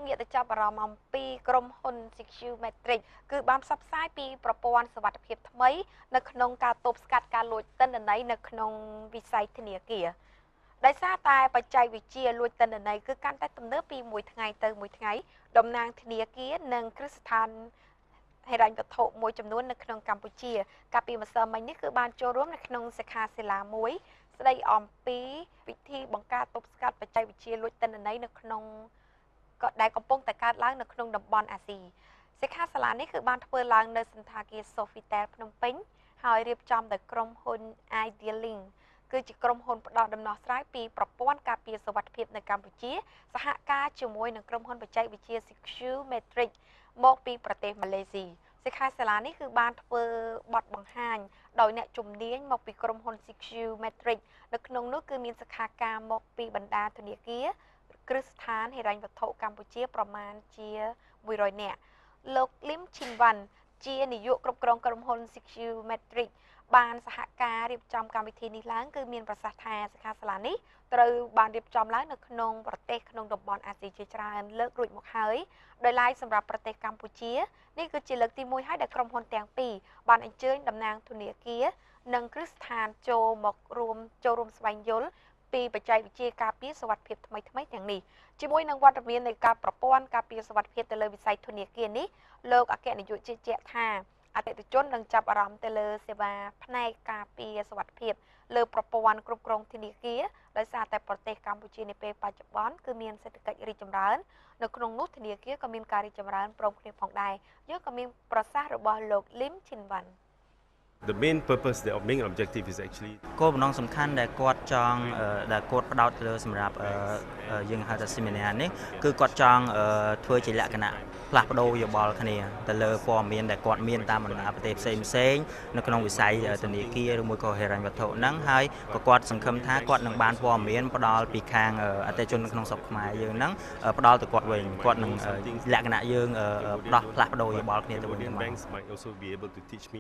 ងាកទៅចាប់អារម្មណ៍អំពីក្រុមហ៊ុន SecureMetric គឺបានផ្សព្វផ្សាយពីប្រព័ន្ធសុវត្ថិភាពថ្មីនៅក្នុងការទប់ស្កាត់ការលួចទិន្នន័យនៅក្នុងវិស័យធនាគារដោយសារតែបច្ចេកវិទ្យាលួចទិន្នន័យគឺកាន់តែទំនើបពីមួយថ្ងៃទៅមួយថ្ងៃតំណាងធនាគារនិងគ្រឹះស្ថានហិរញ្ញវត្ថុមួយចំនួននៅក្នុងកម្ពុជាកាលពីម្សិលមិញនេះគឺបានចូលរួមនៅក្នុងសិក្ខាសាលាមួយស្ដីអំពីវិធីបង្ការទប់ស្កាត់បច្ចេកវិទ្យាលួចទិន្នន័យនៅក្នុងក៏ដែលកំពុងតែកើតឡើងនៅក្នុងតំបន់អាស៊ីសិក្ខាសាលានេះគឺបានធ្វើឡើងនៅសន្តាគារ Sofitel ភ្នំពេញហើយរៀបចំដោយក្រុមហ៊ុន Idealink គឺជាក្រុមហ៊ុនផ្ដល់ដំណោះស្រាយពីប្រព័ន្ធការពារសុវត្ថិភាពនៅកម្ពុជាសហការជាមួយនឹងក្រុមហ៊ុនបច្ចេកវិទ្យា SecureMetric មកពីប្រទេសម៉ាឡេស៊ីសិក្ខាសាលានេះគឺបានធ្វើបទបង្ហាញដោយអ្នកជំនាញមកពីក្រុមហ៊ុន SecureMetric នៅក្នុងនោះគឺមានសិក្ខាកាមមកពីបណ្ដាធនាគារគ្រឹះស្ថានហិរញ្ញវត្ថុកម្ពុជាប្រមាណជា100នាក់លោកលឹមឈីនវ៉ាន់ជានាយកគ្រប់គ្រងក្រុមហ៊ុន SecureMetric បានសហការរៀបចំកម្មវិធីនេះឡើងគឺមានប្រសាសន៍ថាសិក្ខាសាលានេះត្រូវបានរៀបចំឡើងនៅក្នុងប្រទេសក្នុងតំបន់អាស៊ីជាច្រើនលើករួចមកហើយដោយឡែកសម្រាប់ប្រទេសកម្ពុជានេះគឺជាលើកទី1ហើយដែលក្រុមហ៊ុនទាំងពីរបានអញ្ជើញតំណាងធនាគារនិងគ្រឹះស្ថានចូលរួមស្វែងយល់ពីបច្ចេកវិទ្យាការពារសុវត្ថិភាពថ្មីៗទាំងនេះជាមួយនឹងវត្តមាននៃការប្រព័ន្ធការពារសុវត្ថិភាពទៅលើវិស័យធនាគារនេះលោកអគ្គនាយកជឿជាក់ថាអតិថិជននឹងចាប់អារម្មណ៍ទៅលើសេវាផ្នែកការពារសុវត្ថិភាពលើប្រព័ន្ធគ្រប់គ្រងធនាគារដោយសារតែប្រទេសកម្ពុជានាពេលបច្ចុប្បន្នគឺមានសេដ្ឋកិច្ចរីកចម្រើននៅក្នុងនោះធនាគារក៏មានការរីកចម្រើនព្រមគ្នាផងដែរយើងក៏មានប្រសាសន៍របស់លោកលឹមឈិនវ៉ាន់The main purpose, the main objective is actually គោលបំណងសំខាន់ដែលគាត់ចង់ដែលគាត់ផ្ដោតលើសម្រាប់យើងហៅថា seminar នេះគឺគាត់ចង់ធ្វើជាលក្ខណៈផ្លាស់ប្ដូរយោបល់គ្នាទៅលើព័ត៌មានដែលគាត់មានតាមបណ្ដាប្រទេសផ្សេងនៅក្នុងវិស័យធនាគារឬមួយក៏ហិរញ្ញវត្ថុហ្នឹងហើយក៏គាត់សង្ឃឹមថាគាត់នឹងបានព័ត៌មានផ្ដល់ពីខាងអតិថិជននៅក្នុងស្រុកខ្មែរយើងហ្នឹងផ្ដល់ទៅគាត់វិញគាត់នឹងលក្ខណៈយើងផ្លាស់ប្ដូរយោបល់គ្នាទៅវិញទៅមក